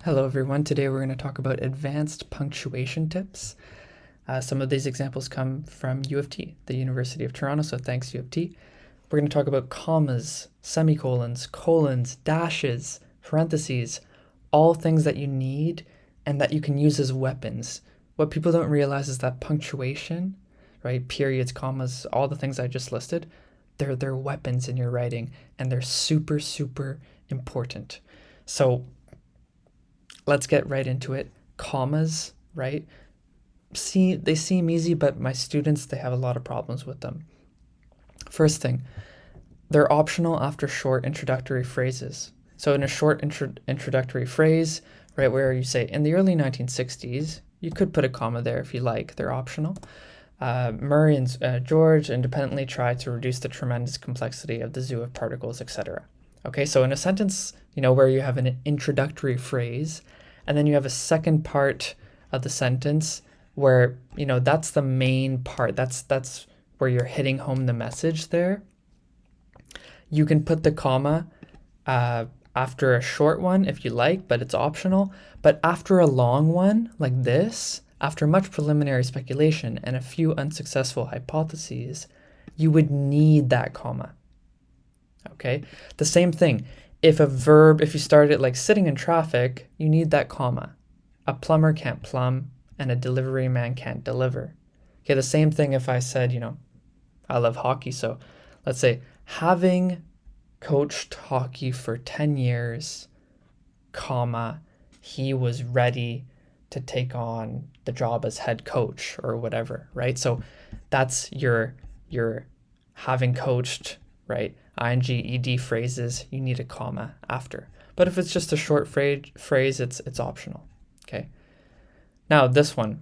Hello everyone, today we're going to talk about advanced punctuation tips. Some of these examples come from U of T, the University of Toronto, so thanks U of T. We're going to talk about commas, semicolons, colons, dashes, parentheses, all things that you need and that you can use as weapons. What people don't realize is that punctuation, right, periods, commas, all the things I just listed, they're weapons in your writing and they're super, super important. So let's get right into it. Commas, right? They seem easy, but my students, they have a lot of problems with them. First thing, they're optional after short introductory phrases. So in a short introductory phrase, right, where you say, in the early 1960s, you could put a comma there if you like, they're optional. Murray and George independently tried to reduce the tremendous complexity of the zoo of particles, etc. Okay, so in a sentence, where you have an introductory phrase, and then you have a second part of the sentence where, that's the main part. That's where you're hitting home the message there. You can put the comma after a short one if you like, but it's optional. But after a long one like this, after much preliminary speculation and a few unsuccessful hypotheses, you would need that comma. Okay? The same thing. If you start it like sitting in traffic, you need that comma. A plumber can't plumb and a delivery man can't deliver. Okay, the same thing if I said, I love hockey. So let's say, having coached hockey for 10 years, comma, he was ready to take on the job as head coach or whatever, right? So that's your having coached, right? ing, ed phrases, you need a comma after. But if it's just a short phrase, it's optional, okay? Now this one,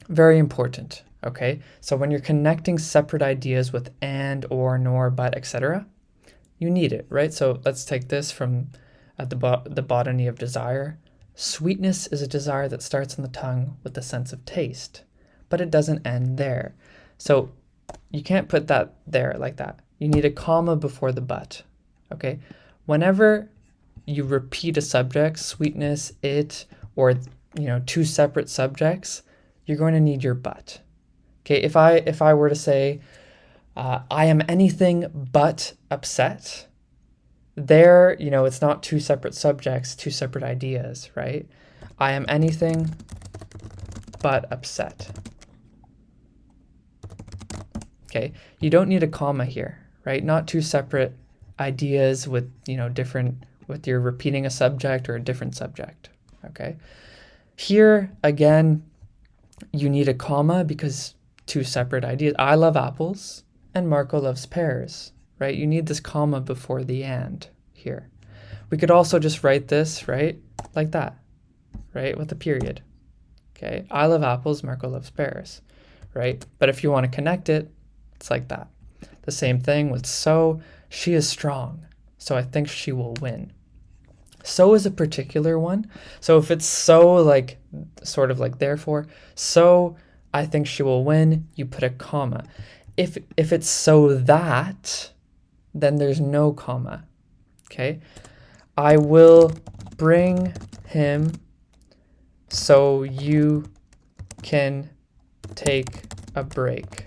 very important, okay? So when you're connecting separate ideas with and, or, nor, but, etc., you need it, right? So let's take this from the botany of desire. Sweetness is a desire that starts on the tongue with the sense of taste, but it doesn't end there. So you can't put that there like that. You need a comma before the but, okay? Whenever you repeat a subject, sweetness, it, or two separate subjects, you're going to need your but. Okay, if I were to say, I am anything but upset, there, it's not two separate subjects, two separate ideas, right? I am anything but upset. Okay, you don't need a comma here, right? Not two separate ideas with, with you're repeating a subject or a different subject, okay? Here, again, you need a comma because two separate ideas. I love apples and Marco loves pears, right? You need this comma before the and here. We could also just write this, right, like that, right, with a period, okay? I love apples, Marco loves pears, right? But if you want to connect it, it's like that. The same thing with so, she is strong, so I think she will win. So is a particular one. So if it's so, like, sort of like therefore, so I think she will win, you put a comma. If it's so that, then there's no comma, okay? I will bring him so you can take a break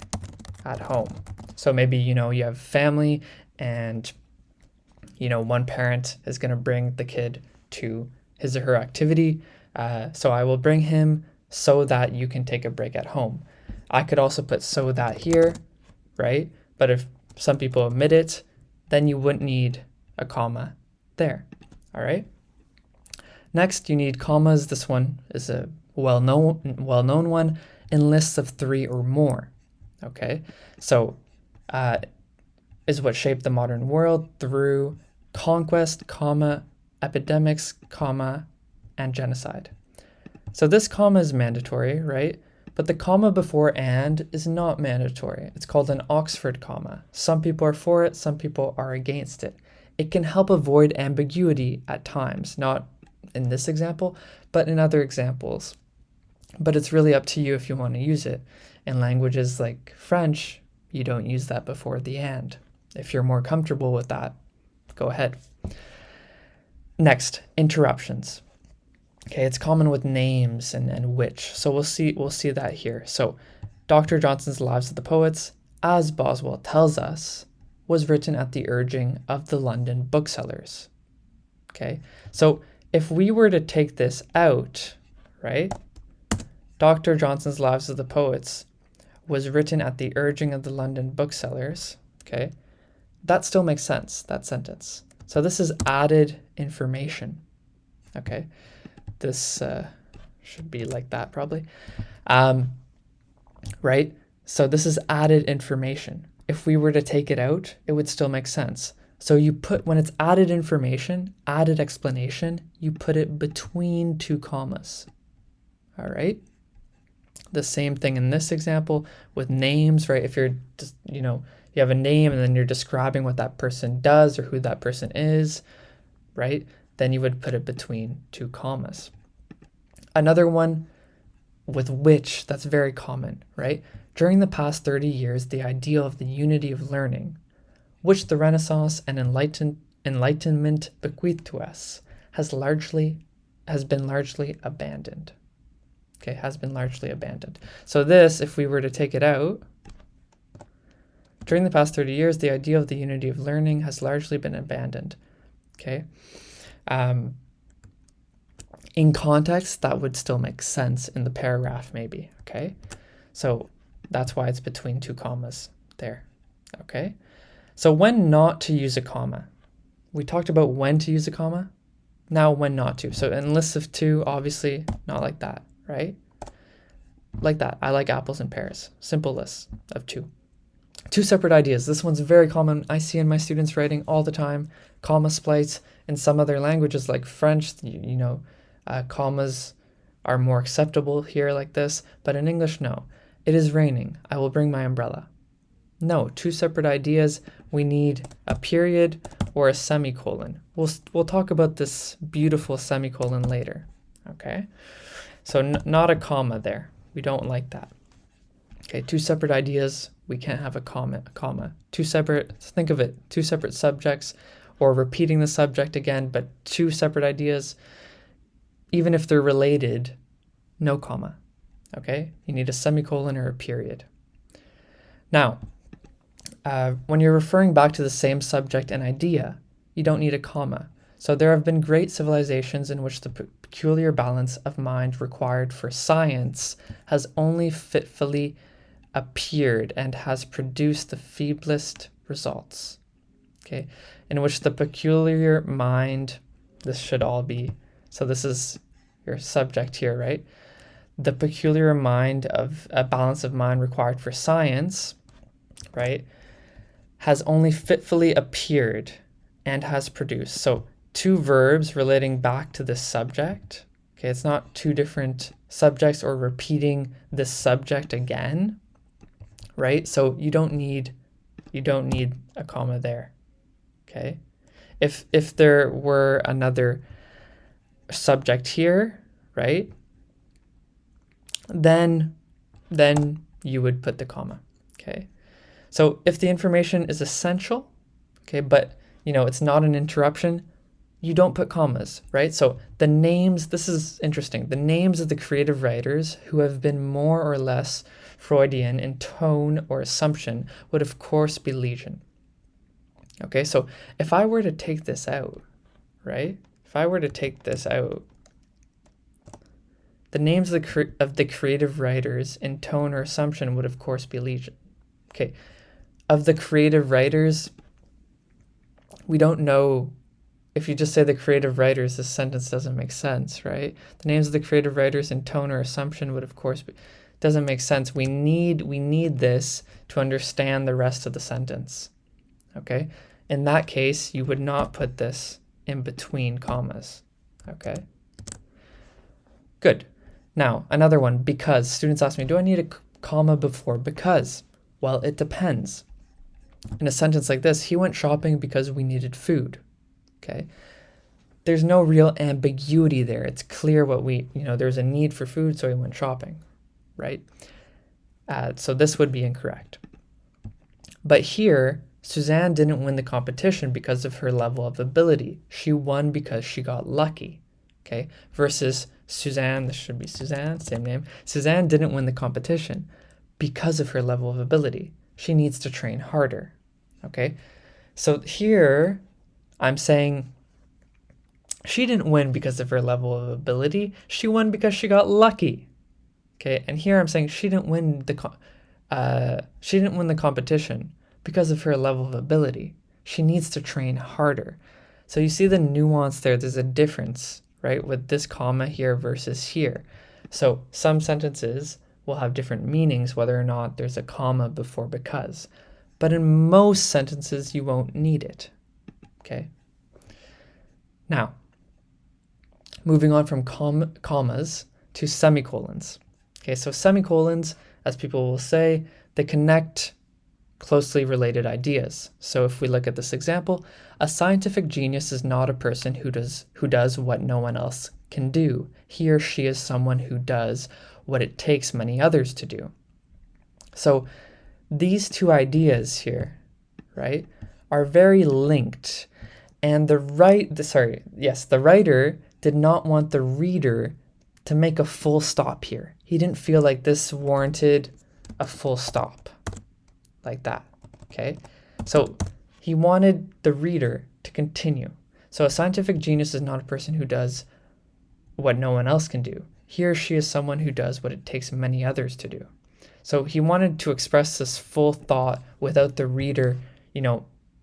at home. So maybe, you have family and, one parent is going to bring the kid to his or her activity. So I will bring him so that you can take a break at home. I could also put so that here, right? But if some people omit it, then you wouldn't need a comma there, all right? Next, you need commas. This one is a well-known one in lists of 3 or more, okay? So is what shaped the modern world through conquest, comma, epidemics, comma, and genocide. So this comma is mandatory, right? But the comma before and is not mandatory. It's called an Oxford comma. Some people are for it, some people are against it. It can help avoid ambiguity at times, not in this example, but in other examples. But it's really up to you if you want to use it. In languages like French, you don't use that before the and. If you're more comfortable with that, go ahead. Next, interruptions. Okay, it's common with names and which. So we'll see that here. So Dr. Johnson's Lives of the Poets, as Boswell tells us, was written at the urging of the London booksellers. Okay, so if we were to take this out, right? Dr. Johnson's Lives of the Poets was written at the urging of the London booksellers. Okay, that still makes sense, that sentence. So this is added information. Okay, this should be like that probably. Right? So this is added information. If we were to take it out, it would still make sense. So you put, when it's added information, added explanation, you put it between two commas. All right? The same thing in this example with names, right? If you're just, you have a name and then you're describing what that person does or who that person is, right? Then you would put it between two commas. Another one with which, that's very common, right? During the past 30 years, the ideal of the unity of learning, which the Renaissance and Enlightenment bequeathed to us, has been largely abandoned. Okay, has been largely abandoned. So this, if we were to take it out, during the past 30 years, the ideal of the unity of learning has largely been abandoned. Okay. In context, that would still make sense in the paragraph maybe, okay? So that's why it's between two commas there, okay? So when not to use a comma. We talked about when to use a comma. Now when not to. So in lists of two, obviously not like that, right? Like that. I like apples and pears. Simple lists of two. Two separate ideas. This one's very common. I see in my students writing all the time. Comma splice. In some other languages like French, commas are more acceptable here like this. But in English, no. It is raining. I will bring my umbrella. No, two separate ideas. We need a period or a semicolon. We'll talk about this beautiful semicolon later. Okay? So not a comma there. We don't like that. Okay, two separate ideas. We can't have a comma. Two separate, think of it, two separate subjects, or repeating the subject again, but two separate ideas. Even if they're related, no comma. Okay, you need a semicolon or a period. Now, when you're referring back to the same subject and idea, you don't need a comma. So there have been great civilizations in which the peculiar balance of mind required for science has only fitfully appeared and has produced the feeblest results. Okay, in which the peculiar mind, this should all be, so this is your subject here, right? The peculiar mind of a balance of mind required for science, right, has only fitfully appeared and has produced. So two verbs relating back to this subject. Okay, it's not two different subjects or repeating this subject again, right? So you don't need a comma there. Okay, if there were another subject here, right, then you would put the comma. Okay, so if the information is essential, okay, but it's not an interruption, you don't put commas, right? So the names, this is interesting, the names of the creative writers who have been more or less Freudian in tone or assumption would of course be legion. Okay, so if I were to take this out, right? If I were to take this out, the names of the creative writers in tone or assumption would of course be legion. Okay, of the creative writers, we don't know. If you just say the creative writers, this sentence doesn't make sense, right? The names of the creative writers in tone or assumption would of course be, doesn't make sense. We need this to understand the rest of the sentence. Okay? In that case, you would not put this in between commas. Okay? Good. Now, another one, because. Students ask me, do I need a comma before because? Well, it depends. In a sentence like this, he went shopping because we needed food. Okay? There's no real ambiguity there. It's clear what there's a need for food, so he went shopping, right? So this would be incorrect. But here, Suzanne didn't win the competition because of her level of ability. She won because she got lucky. okay? Versus Suzanne, this should be Suzanne, same name. Suzanne didn't win the competition because of her level of ability. She needs to train harder, okay? So here I'm saying she didn't win because of her level of ability. She won because she got lucky, okay? And here I'm saying she didn't win the competition because of her level of ability. She needs to train harder. So you see the nuance there. There's a difference, right, with this comma here versus here. So some sentences will have different meanings whether or not there's a comma before because. But in most sentences, you won't need it, okay? Now, moving on from commas to semicolons. Okay, so semicolons, as people will say, they connect closely related ideas. So if we look at this example, a scientific genius is not a person who does what no one else can do. He or she is someone who does what it takes many others to do. So these two ideas here, right, are very linked. And the writer did not want the reader to make a full stop here. He didn't feel like this warranted a full stop like that, okay? So he wanted the reader to continue. So a scientific genius is not a person who does what no one else can do. He or she is someone who does what it takes many others to do. So he wanted to express this full thought without the reader,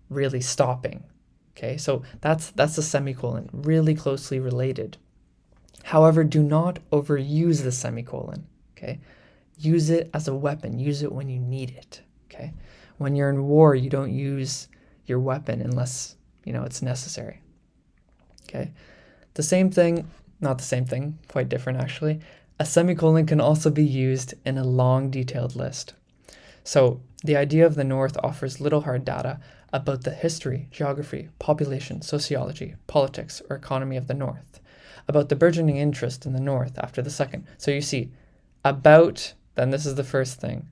really stopping. Okay, so that's a semicolon, really closely related. However, do not overuse the semicolon, okay? Use it as a weapon. Use it when you need it, okay? When you're in war, you don't use your weapon unless, it's necessary, okay? The same thing, not the same thing, quite different actually. A semicolon can also be used in a long, detailed list. So the idea of the North offers little hard data about the history, geography, population, sociology, politics, or economy of the North, about the burgeoning interest in the North after the second. So you see, about, then this is the first thing,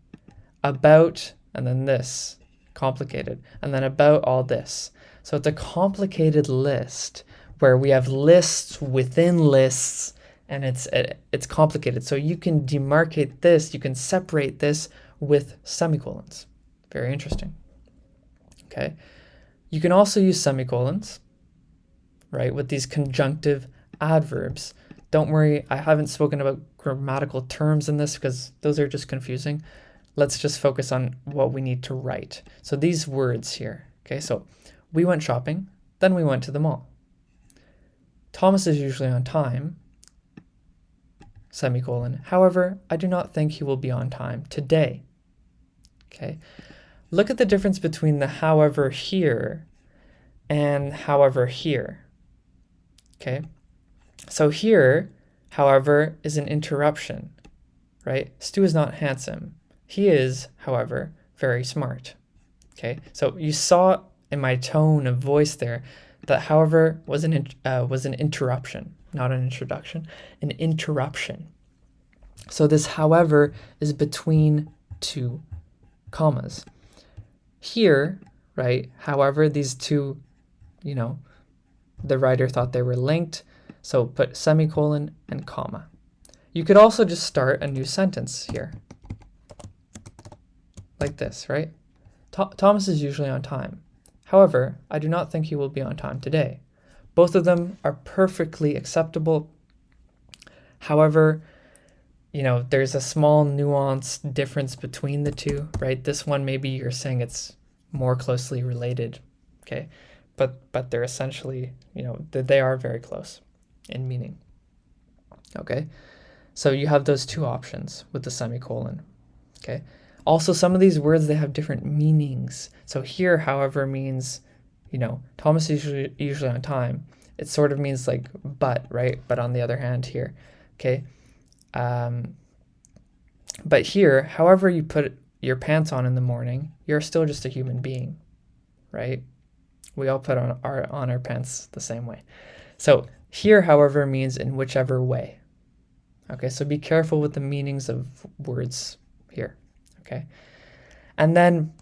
about, and then this, complicated, and then about all this. So it's a complicated list where we have lists within lists, and it's complicated. So you can demarcate this, you can separate this with semicolons. Very interesting. Okay. You can also use semicolons, right, with these conjunctive adverbs. Don't worry, I haven't spoken about grammatical terms in this because those are just confusing. Let's just focus on what we need to write. So these words here, okay, so we went shopping, then we went to the mall. Thomas is usually on time, semicolon. However, I do not think he will be on time today. Okay. Look at the difference between the however here and however here. Okay. So here, however, is an interruption, right? Stu is not handsome. He is, however, very smart. Okay. So you saw in my tone of voice there that however was an interruption, not an introduction, an interruption. So this however is between two commas. Here, right, however, these two, the writer thought they were linked, so put semicolon and comma. You could also just start a new sentence here, like this, right? Thomas is usually on time. However, I do not think he will be on time today. Both of them are perfectly acceptable. However, there's a small nuance difference between the two, right? This one, maybe you're saying it's more closely related, okay? But they're essentially, they are very close in meaning, okay? So you have those two options with the semicolon, okay? Also, some of these words, they have different meanings. So here, however, means, Thomas is usually on time. It sort of means like but, right? But on the other hand here, okay? But here, however you put your pants on in the morning, you're still just a human being, right? We all put on our pants the same way. So here, however, means in whichever way. Okay, so be careful with the meanings of words here, okay? And then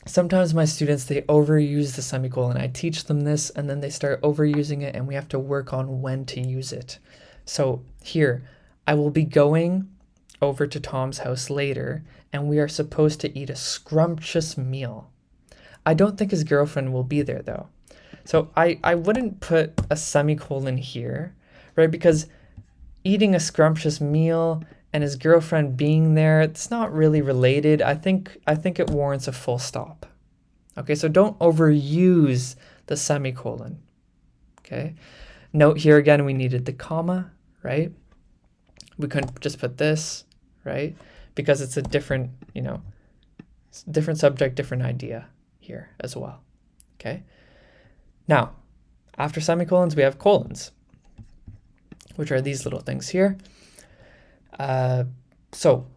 Sometimes my students, they overuse the semicolon. I teach them this and then they start overusing it and we have to work on when to use it. So here, I will be going over to Tom's house later and we are supposed to eat a scrumptious meal. I don't think his girlfriend will be there though. So I wouldn't put a semicolon here, right? Because eating a scrumptious meal and his girlfriend being there, it's not really related. I think it warrants a full stop. Okay, so don't overuse the semicolon. Okay. Note here again, we needed the comma, right? We couldn't just put this, right? Because it's a different, different subject, different idea here as well. Okay. Now, after semicolons, we have colons, which are these little things here. So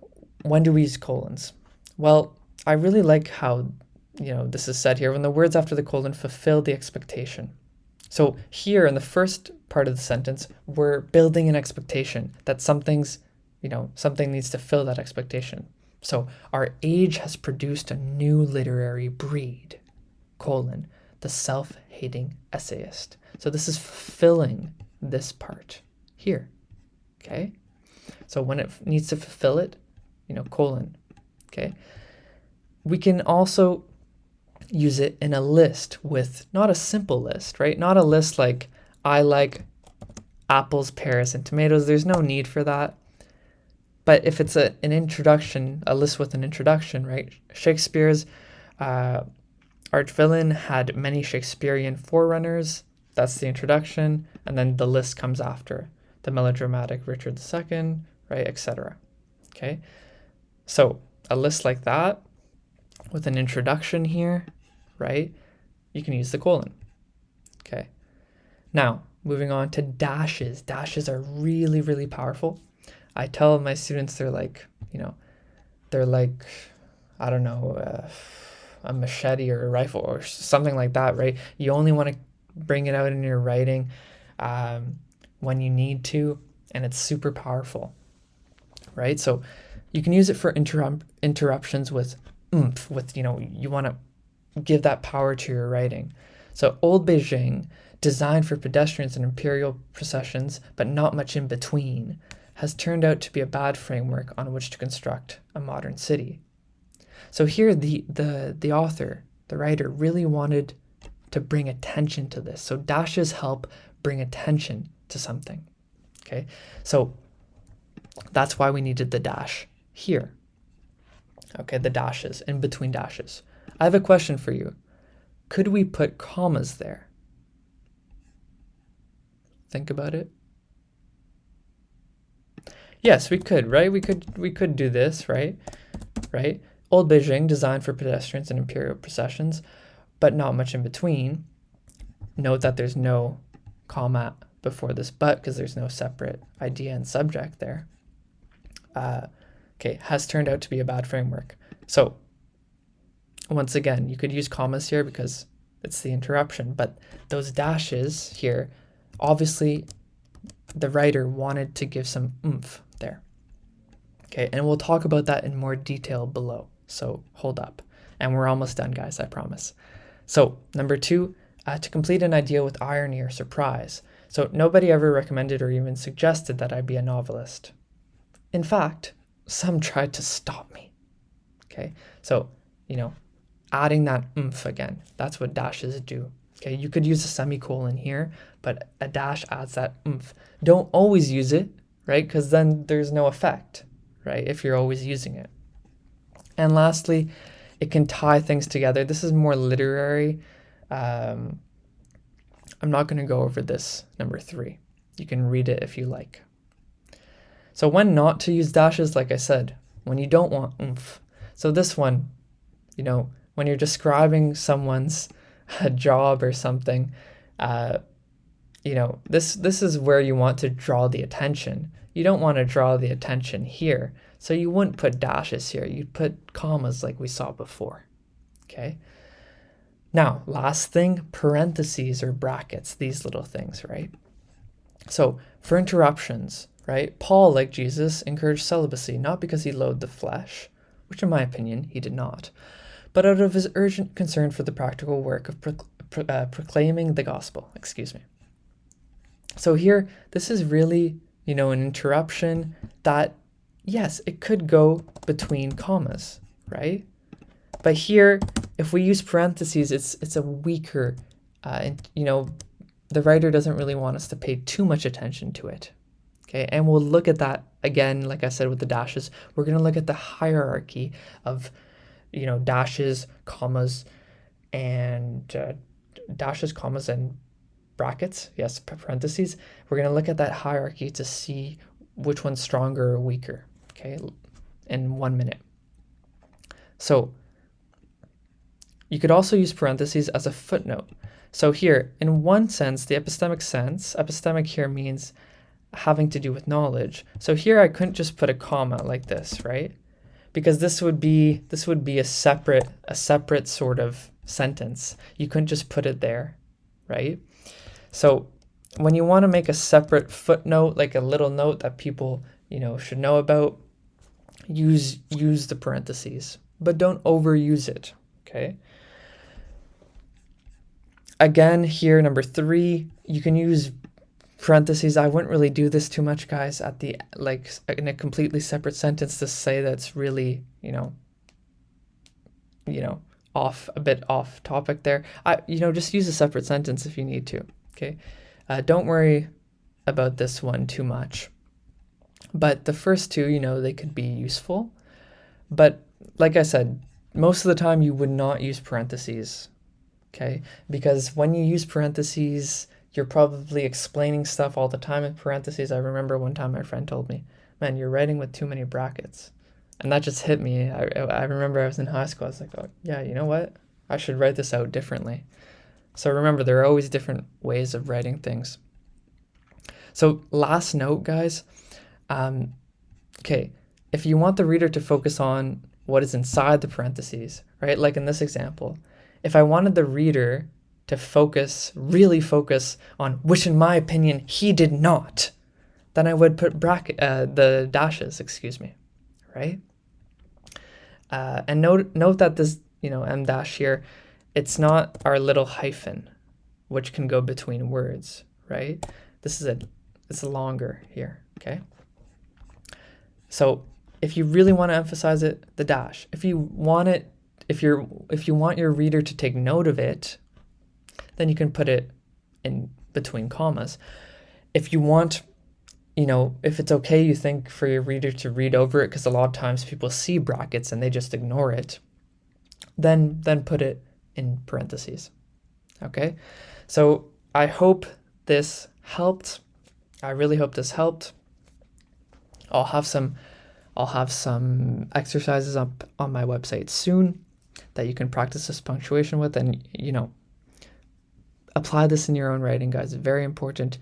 when do we use colons? Well, I really like how, this is said here, when the words after the colon fulfill the expectation. So here in the first part of the sentence, we're building an expectation that something needs to fill that expectation. So our age has produced a new literary breed, colon, the self-hating essayist. So this is fulfilling this part here, okay? So when it needs to fulfill it, colon, okay? We can also use it in a list with not a simple list, right? Not a list like I like apples, pears, and tomatoes. There's no need for that. But if it's an introduction, a list with an introduction, right? Shakespeare's arch villain had many Shakespearean forerunners. That's the introduction. And then the list comes after. The melodramatic Richard II, right, etc. Okay? So a list like that with an introduction here, right, you can use the colon. Okay. Now, moving on to dashes. Dashes are really, really powerful. I tell my students they're like, I don't know, a machete or a rifle or something like that, right? You only want to bring it out in your writing when you need to, and it's super powerful, right? So you can use it for interruptions with oomph, with, you want to give that power to your writing. So Old Beijing, designed for pedestrians and imperial processions, but not much in between, has turned out to be a bad framework on which to construct a modern city. So here the author, the writer, really wanted to bring attention to this. So dashes help bring attention to something. Okay, so that's why we needed the dash here. Okay, the dashes, in between dashes. I have a question for you. Could we put commas there? Think about it. Yes, we could, right? We could do this, right? Right? Old Beijing, designed for pedestrians and imperial processions, but not much in between. Note that there's no comma before this but, because there's no separate idea and subject there. Okay, has turned out to be a bad framework. So once again, you could use commas here because it's the interruption, but those dashes here, obviously the writer wanted to give some oomph there. Okay, and we'll talk about that in more detail below. So hold up. And we're almost done, guys, I promise. So number 2, to complete an idea with irony or surprise. So nobody ever recommended or even suggested that I be a novelist. In fact, some tried to stop me. Okay, so, adding that oomph again, that's what dashes do. Okay, you could use a semicolon here, but a dash adds that oomph. Don't always use it, right? Because then there's no effect, right? If you're always using it. And lastly, it can tie things together. This is more literary. I'm not going to go over this, number 3. You can read it if you like. So when not to use dashes, like I said, when you don't want oomph. So this one, when you're describing someone's job or something, this is where you want to draw the attention. You don't want to draw the attention here. So you wouldn't put dashes here. You'd put commas like we saw before. Okay. Now, last thing, parentheses or brackets, these little things, right? So for interruptions, right? Paul, like Jesus, encouraged celibacy, not because he loathed the flesh, which in my opinion, he did not, but out of his urgent concern for the practical work of proclaiming the gospel. Excuse me. So here, this is really, an interruption that, yes, it could go between commas, right? But here, if we use parentheses, it's a weaker, the writer doesn't really want us to pay too much attention to it. Okay, and we'll look at that again, like I said, with the dashes. We're going to look at the hierarchy of, dashes, commas, and brackets. Yes, parentheses. We're going to look at that hierarchy to see which one's stronger or weaker, okay, in 1 minute. So you could also use parentheses as a footnote. So here, in one sense, the epistemic here means having to do with knowledge. So here I couldn't just put a comma like this, right? Because this would be a separate sort of sentence. You couldn't just put it there, right? So when you want to make a separate footnote, like a little note that people, should know about, use the parentheses, but don't overuse it, okay? Again, here, number 3, you can use parentheses. I wouldn't really do this too much, guys, at the, in a completely separate sentence to say that's really, a bit off topic there. Just use a separate sentence if you need to, okay? Don't worry about this one too much. But the first two, they could be useful. But like I said, most of the time you would not use parentheses, okay? Because when you use parentheses, you're probably explaining stuff all the time in parentheses. I remember one time my friend told me, man, you're writing with too many brackets. And that just hit me. I remember I was in high school. I was like, oh, yeah, you know what? I should write this out differently. So remember, there are always different ways of writing things. So last note, guys. Okay, if you want the reader to focus on what is inside the parentheses, right? Like in this example, if I wanted the reader to really focus on which, in my opinion, he did not, then I would put the dashes, right? And note that this, M dash here, it's not our little hyphen, which can go between words, right? It's longer here, okay? So if you really want to emphasize it, the dash. If you want your reader to take note of it, then you can put it in between commas. If you want, if it's okay, you think, for your reader to read over it, because a lot of times people see brackets and they just ignore it, then put it in parentheses. Okay? So I hope this helped. I really hope this helped. I'll have some exercises up on my website soon that you can practice this punctuation with, and apply this in your own writing, guys. It's very important.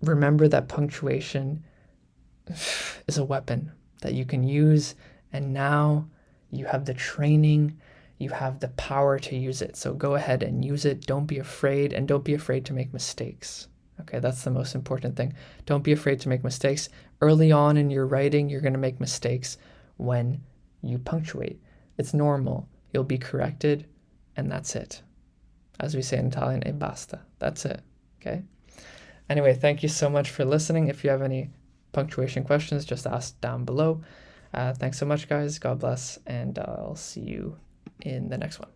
Remember that punctuation is a weapon that you can use, and now you have the training, you have the power to use it. So go ahead and use it. Don't be afraid, and don't be afraid to make mistakes. Okay, that's the most important thing. Don't be afraid to make mistakes. Early on in your writing, you're going to make mistakes when you punctuate. It's normal. You'll be corrected, and that's it. As we say in Italian, e basta. That's it, okay? Anyway, thank you so much for listening. If you have any punctuation questions, just ask down below. Thanks so much, guys. God bless, and I'll see you in the next one.